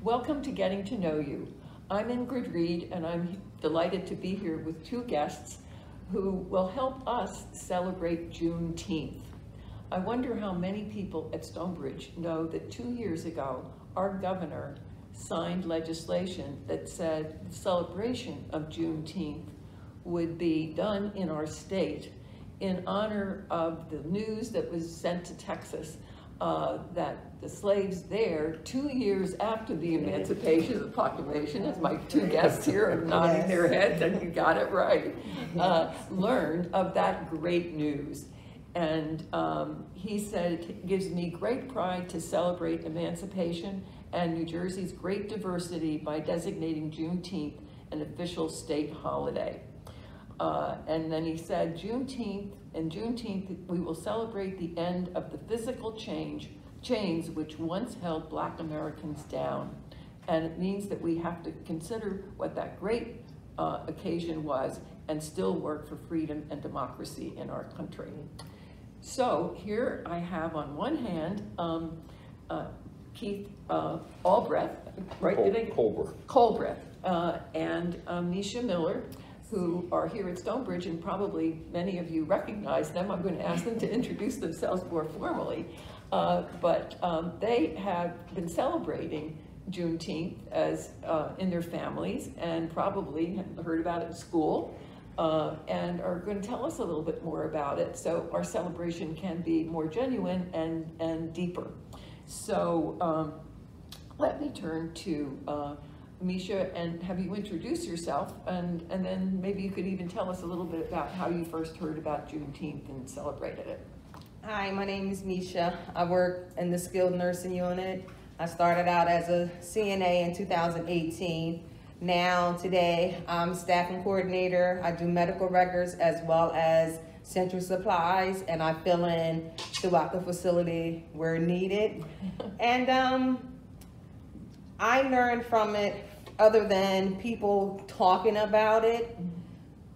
Welcome to Getting to Know You. I'm Ingrid Reed, and I'm delighted to be here with two guests who will help us celebrate Juneteenth. I wonder how many people at Stonebridge know that 2 years ago, our governor signed legislation that said the celebration of Juneteenth would be done in our state in honor of the news that was sent to Texas that the slaves there, 2 years after the emancipation of the proclamation, as my two guests here are nodding their heads, and you got it right, learned of that great news. And he said, it gives me great pride to celebrate emancipation and New Jersey's great diversity by designating Juneteenth an official state holiday. And then he said, Juneteenth we will celebrate the end of the physical chains which once held Black Americans down. And it means that we have to consider what that great occasion was and still work for freedom and democracy in our country. So here I have on one hand, Keith Culbreth, right? Culbreth, and Mesha Miller, who are here at Stonebridge, and probably many of you recognize them. I'm going to ask them to introduce themselves more formally. But they have been celebrating Juneteenth as in their families, and probably heard about it in school, and are going to tell us a little bit more about it, so our celebration can be more genuine and deeper. So let me turn to Mesha and have you introduce yourself, and then maybe you could even tell us a little bit about how you first heard about Juneteenth and celebrated it. Hi, my name is Mesha. I work in the skilled nursing unit. I started out as a CNA in 2018. Now, today, I'm staffing coordinator. I do medical records as well as central supplies, and I fill in throughout the facility where needed. And I learned from it, other than people talking about it,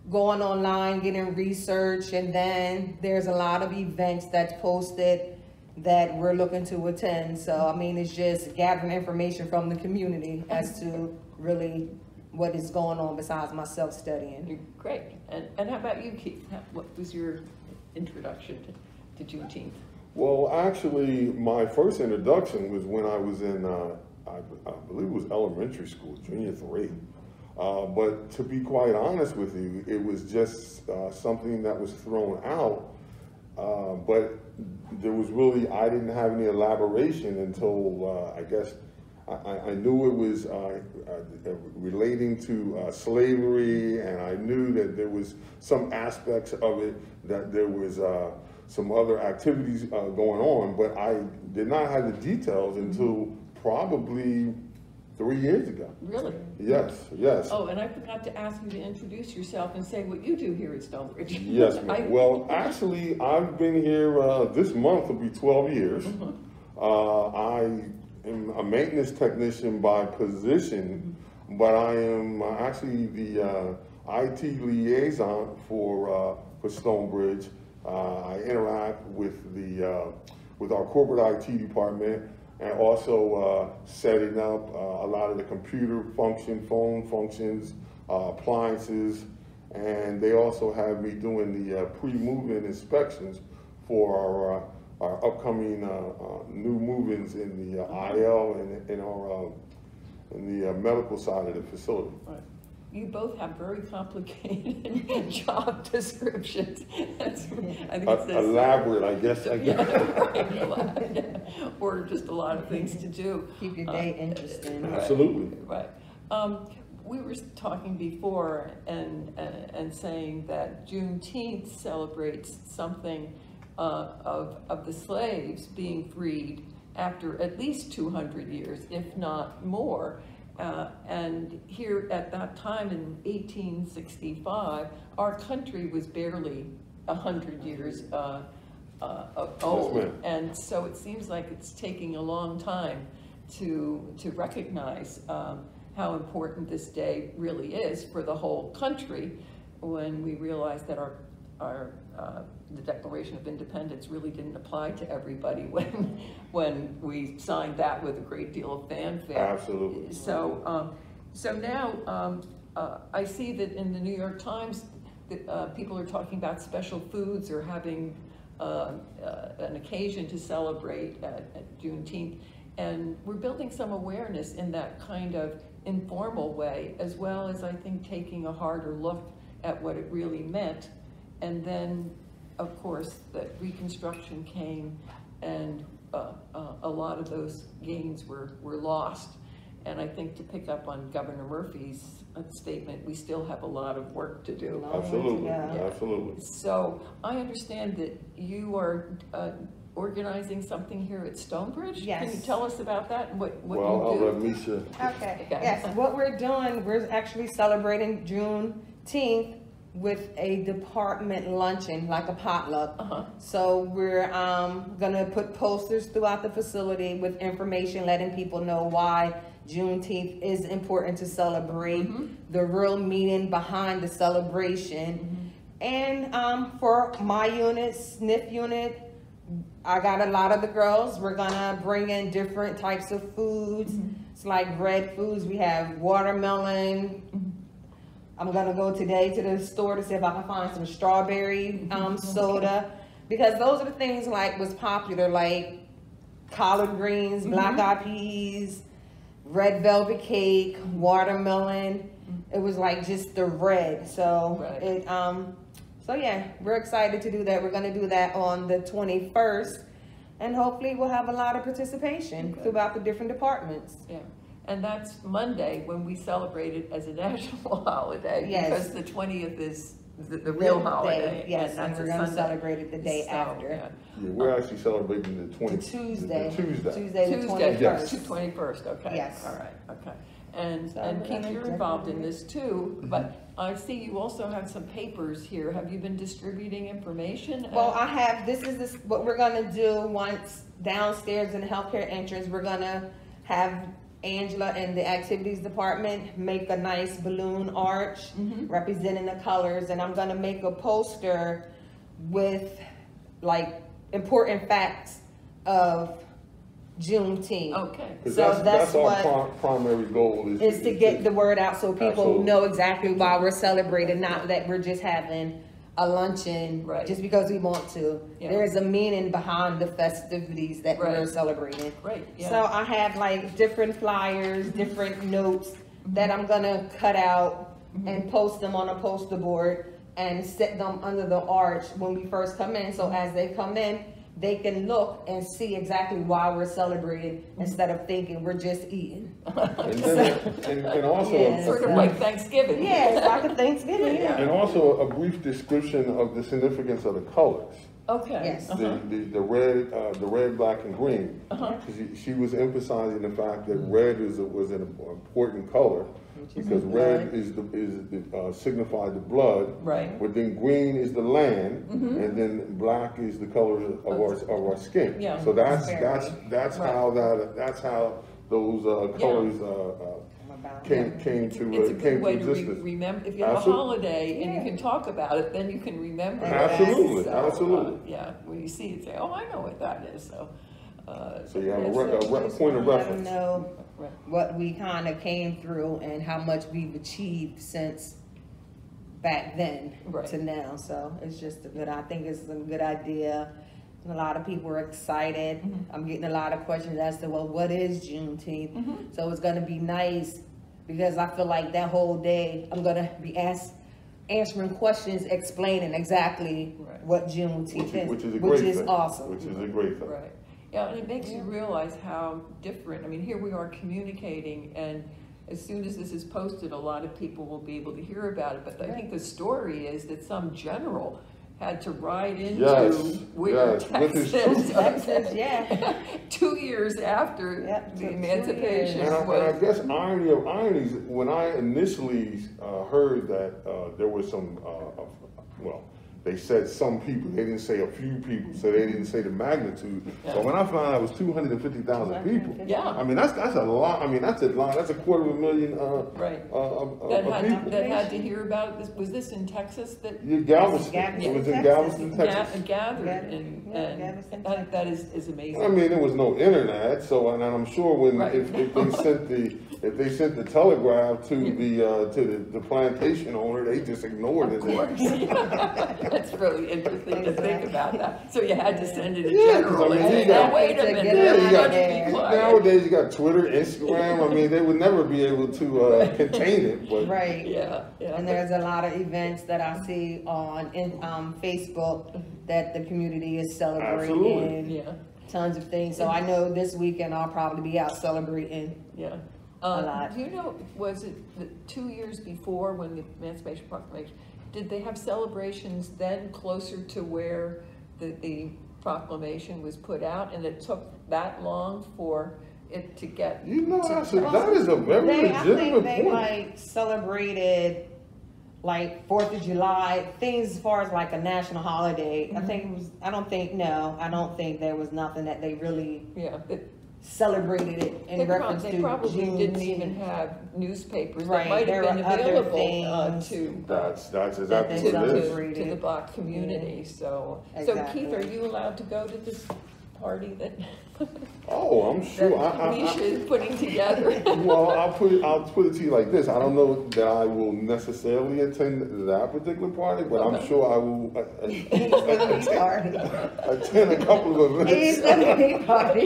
going online, getting research, and then there's a lot of events that's posted that we're looking to attend. So, I mean, it's just gathering information from the community as to really what is going on besides myself studying. Great. And how about you, Keith? What was your introduction to Juneteenth? Well, actually, my first introduction was when I was in, I believe it was elementary school, junior 3. But to be quite honest with you, it was just something that was thrown out. But there was really, I didn't have any elaboration until I guess I knew it was relating to slavery, and I knew that there was some aspects of it, that there was some other activities going on, but I did not have the details until probably 3 years ago. Really? Yes, yes. Oh, and I forgot to ask you to introduce yourself and say what you do here at Stonebridge. Yes, ma'am. Well, actually, I've been here, this month will be 12 years. I am a maintenance technician by position, but I am actually the IT liaison for Stonebridge. I interact with with our corporate IT department, and also setting up a lot of the computer phone functions, appliances, and they also have me doing the pre-move-in inspections for our upcoming new move-ins in the IL and in the medical side of the facility. Right. You both have very complicated job descriptions. I think it's elaborate, I guess. Yeah, right. Yeah. Or just a lot of things to do. Keep your day interesting. Absolutely. Right. We were talking before and saying that Juneteenth celebrates something of the slaves being freed after at least 200 years, if not more. And here at that time in 1865, our country was barely 100 years old. Yes, and so it seems like it's taking a long time to recognize how important this day really is for the whole country, when we realize that our the Declaration of Independence really didn't apply to everybody when we signed that with a great deal of fanfare. Absolutely. So, so now I see that in the New York Times, people are talking about special foods or having an occasion to celebrate at Juneteenth, and we're building some awareness in that kind of informal way, as well as I think taking a harder look at what it really meant. And then, of course, the Reconstruction came, and a lot of those gains were lost. And I think, to pick up on Governor Murphy's statement, we still have a lot of work to do. Absolutely, Yeah. absolutely. So I understand that you are organizing something here at Stonebridge. Yes. Can you tell us about that and what Well, I'll you let do? Mesha. Okay, Okay. yes, what we're doing, we're actually celebrating Juneteenth with a department luncheon, like a potluck. So we're gonna put posters throughout the facility with information, letting people know why Juneteenth is important to celebrate, the real meaning behind the celebration. And for my unit, SNF unit, I got a lot of the girls. We're gonna bring in different types of foods. It's like red foods. We have watermelon. I'm gonna go today to the store to see if I can find some strawberry soda, because those are the things like was popular, like collard greens, black eyed peas, red velvet cake, watermelon. It was like just the red. So Right. it so yeah, we're excited to do that. We're gonna do that on the 21st, and hopefully we'll have a lot of participation throughout the different departments. Yeah, and that's Monday when we celebrate it as a national holiday. Yes. Because the 20th is the real holiday. Yes, and that's we're a gonna Sunday. celebrate it the day So, after. yeah. Yeah, we're actually celebrating the 20th. The Tuesday. The Tuesday. Tuesday the Tuesday, 21st. 21st, okay. Yes. All right, okay. And So we're Keith, gonna you're involved in definitely- this too, but I see you also have some papers here. Have you been distributing information? Well, I have, this is what we're gonna do once downstairs in the healthcare entrance. We're gonna have Angela in the activities department make a nice balloon arch representing the colors, and I'm gonna make a poster with like important facts of Juneteenth. Okay. Because So that's our what primary goal is to get the word out so people Absolutely. know exactly why we're celebrating, not that we're just having a luncheon Right. just because we want to. Yeah. There's a meaning behind the festivities that we're Right. celebrating. Great, yeah. So I have like different flyers, different notes that I'm gonna cut out and post them on a poster board and set them under the arch when we first come in. So as they come in, they can look and see exactly why we're celebrating instead of thinking we're just eating. And then, and also, Yes. Sort of like Thanksgiving. Yeah, it's like a Thanksgiving, yeah. and also a brief description of the significance of the colors. Okay. Yes. The red, black, and green. She was emphasizing the fact that red was an important color because red is signified the blood. Right. But then green is the land, and then black is the color of our skin. Yeah. So that's Right. how those colors came to It's a good way to existence. remember, if you have a Absolutely. holiday and you can talk about it, then you can remember it. Absolutely, So, absolutely. yeah, when you see it, say, oh, I know what that is, so. So you have yeah, a so- point of Let reference. them know Right. what we kind of came through and how much we've achieved since back then Right. to now. So it's just I think it's a good idea. A lot of people are excited. I'm getting a lot of questions as to, well, what is Juneteenth? So it's going to be nice because I feel like that whole day I'm going to be answering questions, explaining exactly Right. what Juneteenth is, Which is a great thing. which is awesome. Which is a great thing. Right, yeah, and it makes you realize how different, I mean, here we are communicating, and as soon as this is posted, a lot of people will be able to hear about it, but I think the story is that some general had to ride into where yes, with his Texas, Texas, yeah. 2 years after Yep, the took 2 emancipation And I was. guess irony of ironies, when I initially heard that there was some, well, they said some people, they didn't say a few people, so they didn't say the magnitude. But when I found out it was 250,000 people, Yeah. I mean, that's a lot, I mean, that's a lot, that's 250,000, right. people. That had to hear about it. Was this in Texas that? Yeah, Galveston, Galveston, it was in Texas. Galveston, Texas. Gathered, Galveston, and that is amazing. I mean, there was no internet, so, and I'm sure when, Right. if they sent the telegraph to the plantation owner, they just ignored it. Of course, yeah. That's really interesting to think about that. So you had to send it in Yeah, 'cause, general I mean, and say, you got- now wait a Yeah, minute, you everybody got- be quiet. Nowadays, you got Twitter, Instagram. I mean, they would never be able to contain it. But Right. Yeah, And there's a lot of events that I see on Facebook that the community is celebrating. Absolutely. yeah, Tons of things. So I know this weekend I'll probably be out celebrating. yeah. lot. Do you know, was it the 2 years before when the Emancipation Proclamation, did they have celebrations then closer to where the proclamation was put out, and it took that long for it to get? you know, to- that is a very I think legitimate they point. like celebrated like 4th of July, things as far as like a national holiday. I think it was, I don't think there was nothing that they really Yeah, celebrated it in reference they to probably didn't Juneteenth. even have newspapers that Right, might there have been were other available things That's exactly that what they it is. celebrate. to the Black community, so. So Exactly. Keith, are you allowed to go to this party that, Oh, I'm that sure. Mesha is putting together? Well, I'll put it to you like this. I don't know that I will necessarily attend that particular party, but I'm sure I will He's gonna be party. attend a couple of He's events. gonna be party.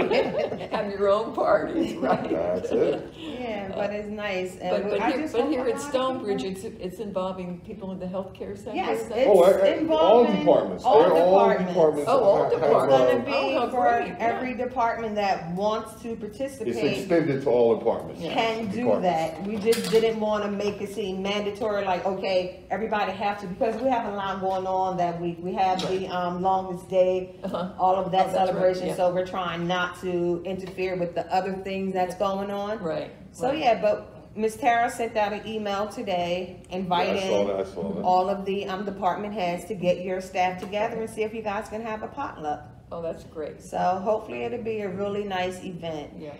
Have your own parties, right? That's it. Yeah, but it's nice. And But I here, just but hope here a at lot of Stonebridge, people- it's involving people in the healthcare center? Yes, is that- it's Oh, all involving departments. all They're all departments. departments. Oh, all have, departments. It's gonna uh, be Oh, how for great, yeah. every department that wants to It's participate extended to all departments. Yeah. can do Departments. that. We just didn't want to make it seem mandatory, like, okay, everybody have to, because we have a lot going on that week. We have the longest day, Uh-huh. all of that Oh, that's right, celebration, yeah. so we're trying not to interfere with the other things that's going on. Right. So right. yeah, but Ms. Tara sent out an email today I saw inviting that. I saw that. all of the department heads to get your staff together and see if you guys can have a potluck. Oh, that's great. So hopefully it'll be a really nice event. Yeah,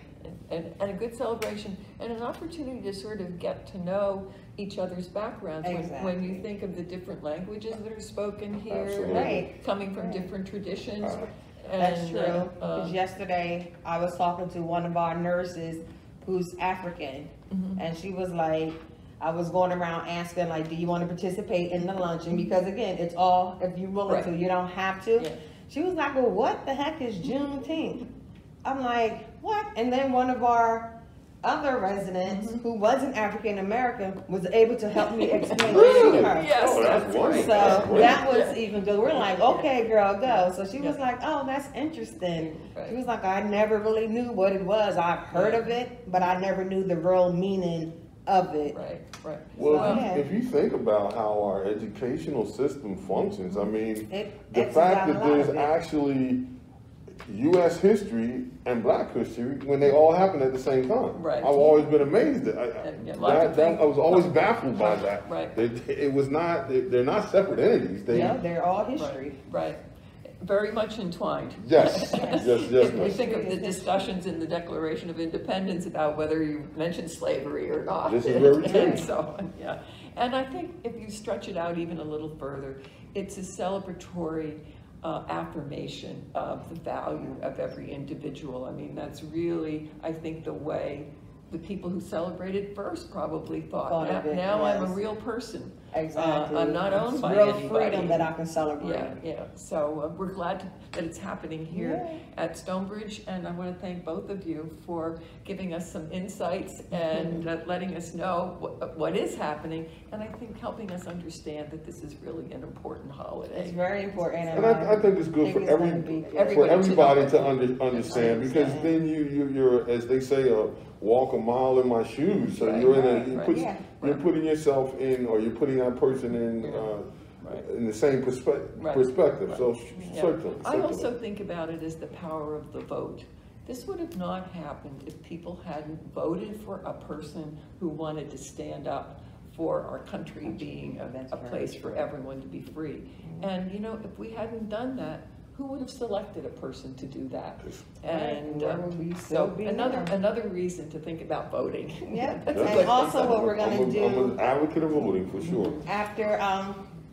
and a good celebration, and an opportunity to sort of get to know each other's backgrounds. When you Exactly. think of the different languages that are spoken here, Absolutely. Right. coming from Right. different traditions. That's and, true. Because yesterday I was talking to one of our nurses who's African, and she was like, I was going around asking like, do you want to participate in the luncheon? Because again, it's all if you're willing to. Right. You don't have to. Yeah. She was like, well, what the heck is Juneteenth? I'm like, what? And then one of our other residents who wasn't African American was able to help me explain Really? it to her. Yes, Oh, that's that's wonderful. right. That's So great. that was even good. We're like, okay, girl, go. So she was Yeah. like, oh, that's interesting. Right. She was like, I never really knew what it was. I've heard of it, but I never knew the real meaning of it. Right, right. Well, So, yeah. if you think about how our educational system functions, I mean, the It's fact got a that lot there's of it. actually U.S. history and Black history when they all happened at the same time. Right. I've always been amazed at Yeah, lots of things. I was always baffled by that. Right. It was not. They're not separate entities. No, they're all history. Right, very much entwined. Yes. Yes. Yes. If you Yes. think of the discussions in the Declaration of Independence about whether you mention slavery or not. This is very true. And so, yeah. And I think if you stretch it out even a little further, it's a celebratory affirmation of the value of every individual. I mean, that's really, I think, the way the people who celebrated first probably thought, Thought of it, now I'm a yes. real person. Exactly. I'm not owned It's by real anybody. freedom that I can celebrate. Yeah. So we're glad that it's happening here at Stonebridge, and I want to thank both of you for giving us some insights and letting us know what is happening, and I think helping us understand that this is really an important holiday. It's very important. And I think it's good for it's gonna be good. everybody to to know. understand, because then you're, as they say, walk a mile in my shoes. So Right, you're right, you're putting yourself in, or you're putting that person in in the same perspective. Right. So Yeah. certainly. I also think about it as the power of the vote. This would have not happened if people hadn't voted for a person who wanted to stand up for our country being That's a very place for true. everyone to be free. And, you know, if we hadn't done that, who would have selected a person to do that? And Where would we still so be another now? reason to think about voting. Yep. That's a And good also thing. what we're gonna I'm do an advocate of voting for sure. after,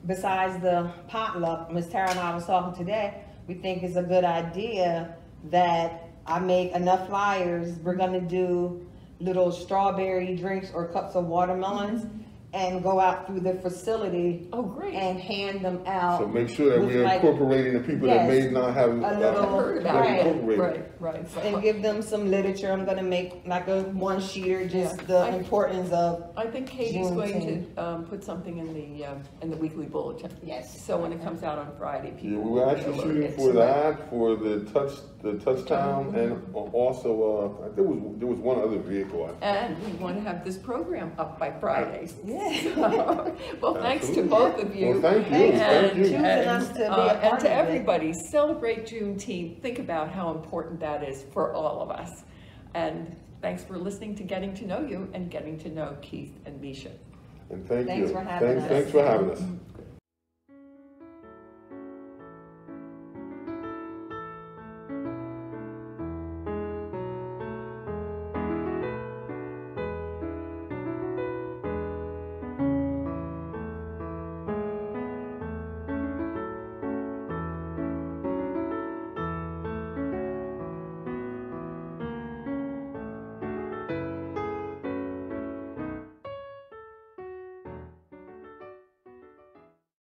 besides the potluck, Ms. Tara and I was talking today, we think it's a good idea that I make enough flyers. We're gonna do little strawberry drinks or cups of watermelons and go out through the facility Oh, great. and hand them out. So make sure that with, we're like, incorporating the people that may yes, not have. a little- Heard about Right. it. incorporated. Right. and give them some literature. I'm gonna make like a one-sheeter, just Yeah. the importance of, I think Katie's going Juneteenth. to put something in the weekly bulletin. Yes. So when it comes out on Friday, Yeah, people we will were be actually alerted. shooting for that, for the touchdown, and also, there was one other vehicle. And we want to have this program up by Friday. yeah. Well, thanks to Absolutely. both of you. Well, thank you, Thanks thank for you. choosing us to be a part And to of it. everybody, celebrate Juneteenth. Think about how important that is for all of us. And thanks for listening to Getting to Know You and getting to know Keith and Mesha. And thank you. Thanks for having us. Thanks for having us.